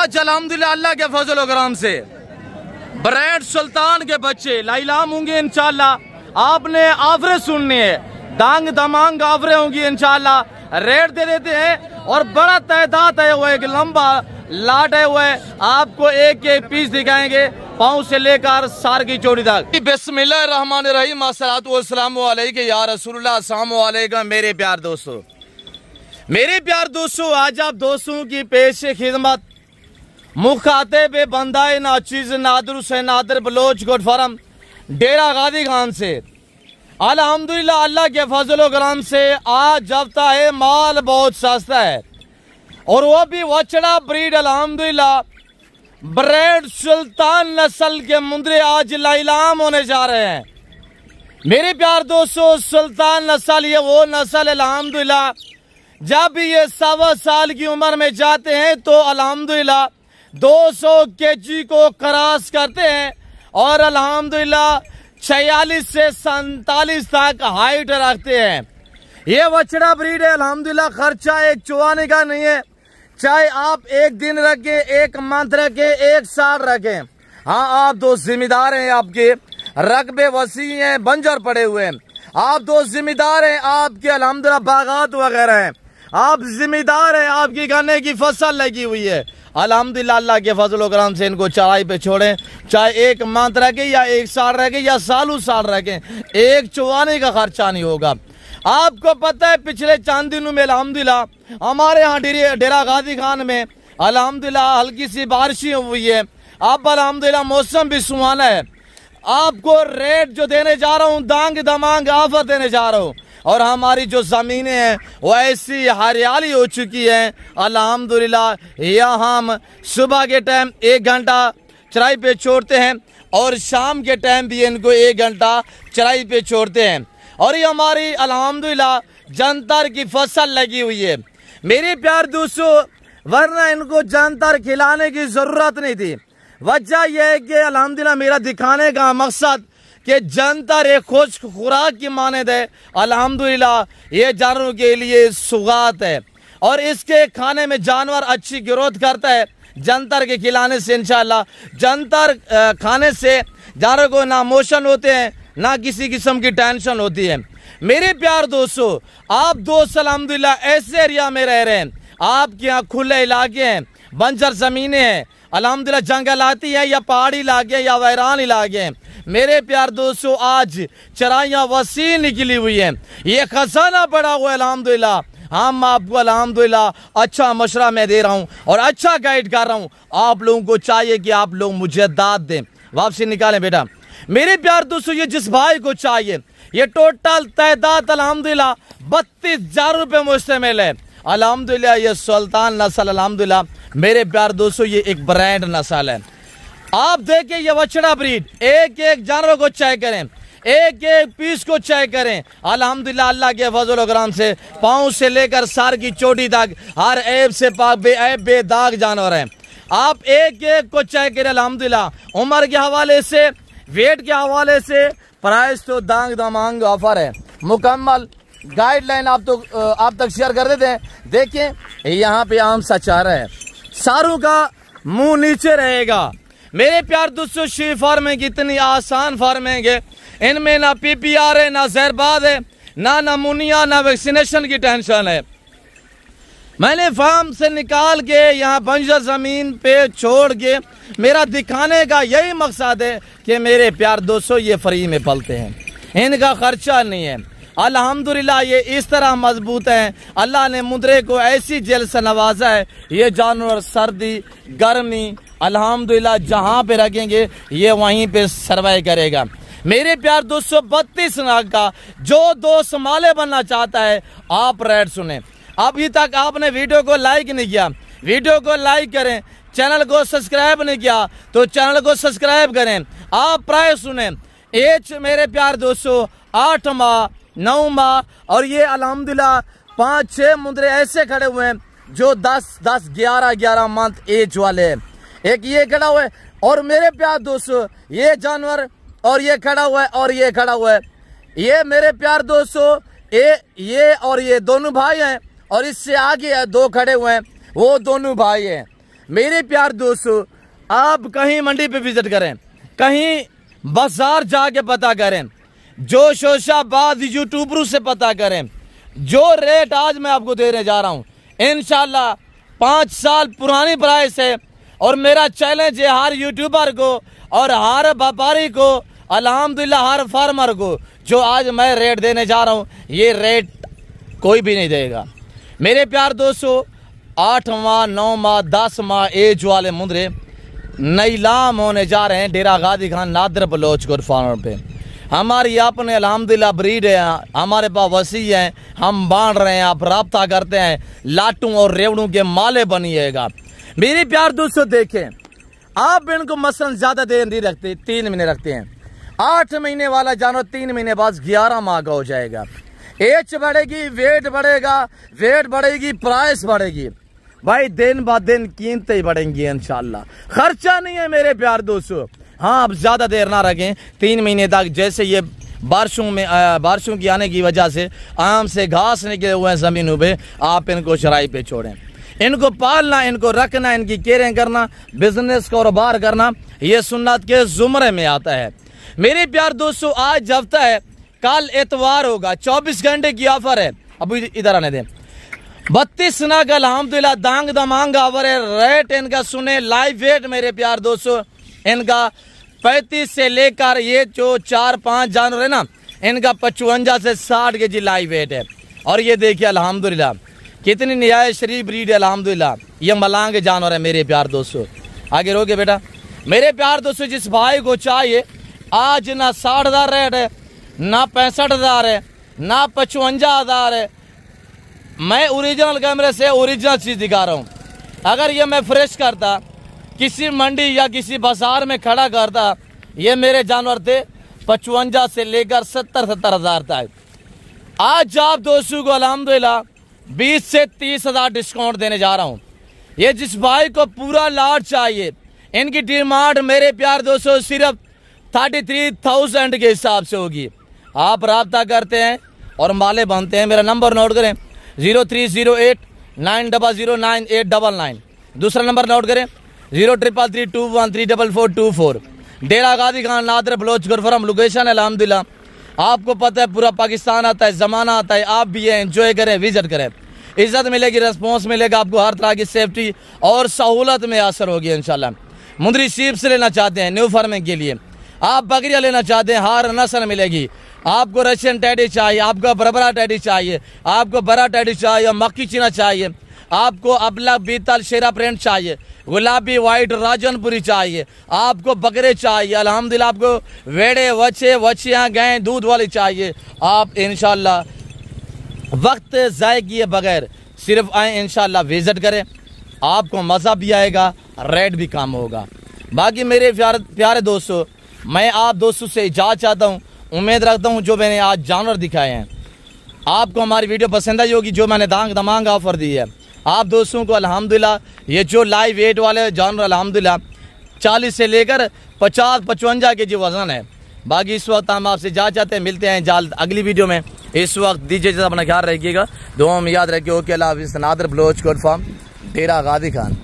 अल्हम्दुलिल्लाह अल्लाह के फजल व करम से ब्रांड सुल्तान के बच्चे लाइलाम होंगे इंशाल्लाह। आपने आफरे सुननी है, दांग दमांग आफरे होंगी इंशाल्लाह। रेट दे देते हैं और बड़ा तादाद है, वो एक लंबा लाट है, वो आपको एक एक पीस दिखाएंगे पाँव से लेकर सार की चोटी तक। बिस्मिल्लाहिर्रहमानिर्रहीम, अस्सलातु वस्सलामु अलैका या रसूलुल्लाह, अस्सलामु अलैकुम मेरे प्यार दोस्तों। मेरे प्यार दोस्तों, आज आप दोस्तों की पेश खिदमत मुखातिब बंदाए नाचीज नादर हुसैन नादर बलोच गोट फार्म डेरा गादी खान से अल्हम्दुलिल्लाह अल्लाह के फजल व करम से आज जबता है माल बहुत सस्ता है और वो भी वचड़ा ब्रीड अल्हम्दुलिल्लाह ब्रेड सुल्तान नस्ल के मुंदरे आज लाइलाम होने जा रहे हैं। मेरे प्यार दोस्तों, सुल्तान नस्ल ये वो नस्ल अल्हम्दुलिल्लाह जब भी ये 1.25 साल की उम्र में जाते हैं तो अल्हम्दुलिल्लाह 200 केजी को क्रॉस करते हैं और अल्हम्दुलिल्लाह 46 से 47 तक हाइट रखते हैं। ये बछड़ा ब्रीड है अल्हम्दुलिल्लाह, खर्चा एक चुवाने का नहीं है, चाहे आप एक दिन रखें, एक मंथ रखें, एक साल रखें। हाँ, आप दो जिम्मेदार हैं, आपके रकबे वसी हैं, बंजर पड़े हुए हैं, आप दो जिम्मेदार हैं, आपके अल्हम्दुलिल्लाह बागात वगैरह हैं, आप जिम्मेदार हैं, आपकी गन्ने की फसल लगी हुई है। अल्हम्दुलिल्लाह अल्लाह के फजल व करम से इनको चढ़ाई पे छोड़ें, चाहे एक मंथ रखें या एक साल रखें या सालों साल रखें, एक चुवाने का खर्चा नहीं होगा। आपको पता है पिछले चंद दिनों में अल्हम्दुलिल्लाह हमारे यहाँ डेरा गादी खान में अल्हम्दुलिल्लाह हल्की सी बारिश हुई है। अब अल्हम्दुलिल्लाह मौसम भी सुहाना है। आपको रेट जो देने जा रहा हूँ दांग दमांग ऑफर देने जा रहा हूँ और हमारी जो ज़मीनें हैं वो ऐसी हरियाली हो चुकी है अल्हम्दुलिल्लाह। यहाँ हम सुबह के टाइम 1 घंटा चराई पे छोड़ते हैं और शाम के टाइम भी इनको 1 घंटा चराई पे छोड़ते हैं और ये हमारी अल्हम्दुलिल्लाह जंतर की फसल लगी हुई है। मेरे प्यार दोस्तों, वरना इनको जंतर खिलाने की ज़रूरत नहीं थी। वजह यह है कि अल्हम्दुलिल्लाह मेरा दिखाने का मकसद कि जंतर एक खुश्क खुराक की मानद है। अल्हम्दुलिल्लाह ये जानवरों के लिए सुगात है और इसके खाने में जानवर अच्छी ग्रोथ करता है। जंतर के खिलाने से इंशाल्लाह जंतर खाने से जानवर को ना मोशन होते हैं ना किसी किस्म की टेंशन होती है। मेरे प्यार दोस्तों, आप दोस्त अल्हम्दुलिल्लाह ऐसे एरिया में रह रहे हैं, आपके यहाँ खुले इलाके हैं, बंजर ज़मीनें हैं, अल्हम्दुलिल्लाह जंगलाती हैं या पहाड़ी इलाके या वैरान इलाके हैं। मेरे प्यार दोस्तों, आज चराइयाँ वसी निकली हुई हैं, ये खजाना पड़ा हुआ है अल्हम्दुलिल्लाह। हम आपको अल्हम्दुलिल्लाह अच्छा मशवरा मैं दे रहा हूँ और अच्छा गाइड कर रहा हूँ। आप लोगों को चाहिए कि आप लोग मुझे दाद दें, वापसी निकालें बेटा। मेरे प्यार दोस्तों, ये जिस भाई को चाहिए ये टोटल तादाद अल्हम्दुलिल्लाह 32,000 रुपये मुश्तमिल है अल्हम्दुलिल्लाह। ये सुल्तान नस्ल अल्हम्दुलिल्लाह मेरे प्यार दोस्तों ये एक ब्रांड नस्ल है। आप देखें ये बछड़ा ब्रीड, एक एक जानवर को चेक करें, एक एक पीस को चेक करें। अल्हम्दुलिल्लाह अल्लाह के फजल व करम से पाँव से लेकर सार की चोटी तक हर ऐब से पाक बेऐब बेदाग जानवर हैं। आप एक एक को चेक करें अल्हम्दुलिल्लाह। उम्र के हवाले से, वेट के हवाले से प्राइस तो दांग दमांग ऑफर है। मुकम्मल गाइडलाइन आप तक शेयर कर देते हैं। देखिए यहाँ पे आम सा चारा है, सारों का मुंह नीचे रहेगा। मेरे प्यार दोस्तों, शी फार्मिंग इतनी आसान फार्मिंग है, इनमें ना PPR है, ना जहरबाद है, ना नमूनिया, ना वैक्सीनेशन की टेंशन है। मैंने फार्म से निकाल के यहाँ बंजर ज़मीन पे छोड़ के मेरा दिखाने का यही मकसद है कि मेरे प्यार दोस्तों ये फ्री में पलते हैं, इनका खर्चा नहीं है। अल्हम्दुलिल्लाह ये इस तरह मजबूत हैं, अल्लाह ने मुद्रे को ऐसी जेल से नवाजा है। ये जानवर सर्दी गर्मी अल्हम्दुलिल्लाह जहाँ पे रखेंगे ये वहीं पे सर्वाइव करेगा। मेरे प्यार दोस्तों, 32 नाग का जो दोस्त माले बनना चाहता है आप रेट सुने। अभी तक आपने वीडियो को लाइक नहीं किया, वीडियो को लाइक करें। चैनल को सब्सक्राइब नहीं किया तो चैनल को सब्सक्राइब करें। आप प्राइस सुने। एज मेरे प्यार दोस्तों 8 माह 9 माह और ये अल्हम्दुलिल्लाह 5-6 मुंदरे ऐसे खड़े हुए हैं जो 10-10 11-11 मंथ एज वाले हैं। एक ये खड़ा हुआ है और मेरे प्यार दोस्तों ये जानवर और ये खड़ा हुआ है और ये खड़ा हुआ है। ये मेरे प्यार दोस्तों ये और ये दोनों भाई हैं और इससे आगे है 2 खड़े हुए हैं, वो दोनों भाई हैं। मेरे प्यार दोस्तों, आप कहीं मंडी पे विजिट करें, कहीं बाजार जाके पता करें, जो शोशाबाद यूट्यूबरों से पता करें, जो रेट आज मैं आपको देने जा रहा हूँ इंशाल्लाह 5 साल पुरानी प्राइस है। और मेरा चैलेंज है हर यूट्यूबर को और हर व्यापारी को, अल्हम्दुलिल्लाह हर फार्मर को, जो आज मैं रेट देने जा रहा हूँ ये रेट कोई भी नहीं देगा। मेरे प्यार दोस्तों, 8 माह 9 माह 10 माह एज वाले मुंदरे नीलाम होने जा रहे हैं डेरा गादी खान नादर बलोच गोट फार्म पे। हमारी अपने अल्हम्दुलिल्लाह ब्रीड है, हमारे पास वसी है, हम बांध रहे हैं, आप राब्ता करते हैं, लाटू और रेवड़ू के माले बनिएगा। मेरे प्यार दोस्तों देखें, आप इनको मसलन ज्यादा देर नहीं रखते, 3 महीने रखते हैं। 8 महीने वाला जानवर 3 महीने बाद 11 माह का हो जाएगा। एज बढ़ेगी, वेट बढ़ेगा, वेट बढ़ेगी, प्राइस बढ़ेगी भाई, दिन ब दिन कीमतें बढ़ेंगी इंशाल्लाह। खर्चा नहीं है मेरे प्यार दोस्तों। हाँ, आप ज्यादा देर ना रखें, 3 महीने तक। जैसे ये बारिशों की आने की वजह से आम से घास निकले हुए हैं जमीनों पे, आप इनको चराई पे छोड़ें। इनको पालना, इनको रखना, इनकी केयरिंग करना, बिजनेस कारोबार करना, ये सुन्नत के जुमरे में आता है। मेरे प्यार दोस्तों, आज हफ्ता है, कल एतवार होगा, 24 घंटे की ऑफर है। अभी इधर आने दें। 32 नग अल्हम्दुलिल्लाह दांग दमांग ऑफर है। रेट इनका सुने, लाइव वेट मेरे प्यार दोस्तों इनका 35 से लेकर ये जो 4-5 जानवर है ना, इनका 55 से 60 के जी लाइव वेट है। और ये देखिए अल्हम्दुलिल्लाह कितनी न्याय शरीफ ब्रीड है अल्हम्दुलिल्लाह। ये मलांग जानवर है मेरे प्यार दोस्तों। आगे रोके बेटा। मेरे प्यार दोस्तों, जिस भाई को चाहिए, आज ना 60,000 रेट है, ना 65,000 है, ना 55,000 है। मैं ओरिजिनल कैमरे से ओरिजिनल चीज दिखा रहा हूँ। अगर ये मैं फ्रेश करता, किसी मंडी या किसी बाजार में खड़ा करता, ये मेरे जानवर थे 55 से लेकर 70,000 तक। आज आप दोस्तों को अल्हम्दुलिल्लाह 20 से 30,000 डिस्काउंट देने जा रहा हूँ। ये जिस भाई को पूरा लाट चाहिए, इनकी डिमांड मेरे प्यार दोस्तों सिर्फ 33,000 के हिसाब से होगी। आप राब्ता करते हैं और माले बनते हैं। मेरा नंबर नोट करें 0308900989। दूसरा नंबर नोट करें 0333213444। डेरा गादी खान नादर बलोच गुरफरम लोकेशन है अल्हम्दुलिल्लाह। आपको पता है पूरा पाकिस्तान आता है, जमाना आता है, आप भी है, एंजॉय करें, विजिट करें। इज्जत मिलेगी, रिस्पॉन्स मिलेगा आपको, हर तरह की सेफ्टी और सहूलत में असर होगी इंशाल्लाह। मुंदरी शीप से लेना चाहते हैं न्यू फार्मिंग के लिए, आप बकरियां लेना चाहते हैं, हर नस्ल मिलेगी। आपको रशियन टैडी चाहिए, आपको बरबरा टैडी चाहिए, आपको बड़ा टैडी चाहिए, मक्की चीना चाहिए, आपको अबला बीतल शेरा प्रिंट चाहिए, गुलाबी वाइट राजनपुरी चाहिए, आपको बकरे चाहिए, अल्हम्दुलिल्लाह आपको वेड़े वच्छे वच्छियाँ गाय दूध वाली चाहिए, आप इंशाल्लाह वक्त ज़ाय किए बगैर सिर्फ आए, इंशाल्लाह विजिट करें, आपको मज़ा भी आएगा, रेट भी कम होगा। बाकी मेरे प्यारे दोस्तों, मैं आप दोस्तों से इजाज़त चाहता हूँ। उम्मीद रखता हूँ जो मैंने आज जानवर दिखाए हैं आपको हमारी वीडियो पसंद आई होगी, जो मैंने दांग दमांग ऑफर दी है आप दोस्तों को। अल्हम्दुलिल्लाह ये जो लाइव वेट वाले जानवर अल्हम्दुलिल्लाह 40 से लेकर 50-55 के जी वजन है। बाकी इस वक्त हम आपसे इजाज़त चाहते हैं, मिलते हैं जल्द अगली वीडियो में। इस वक्त दीजिए अपना ख्याल रखिएगा, दुआ में याद रखिए। ओके, अल्लाह हाफ़िज़। नादर बलोच गोट फार्म, डेरा गादी खान।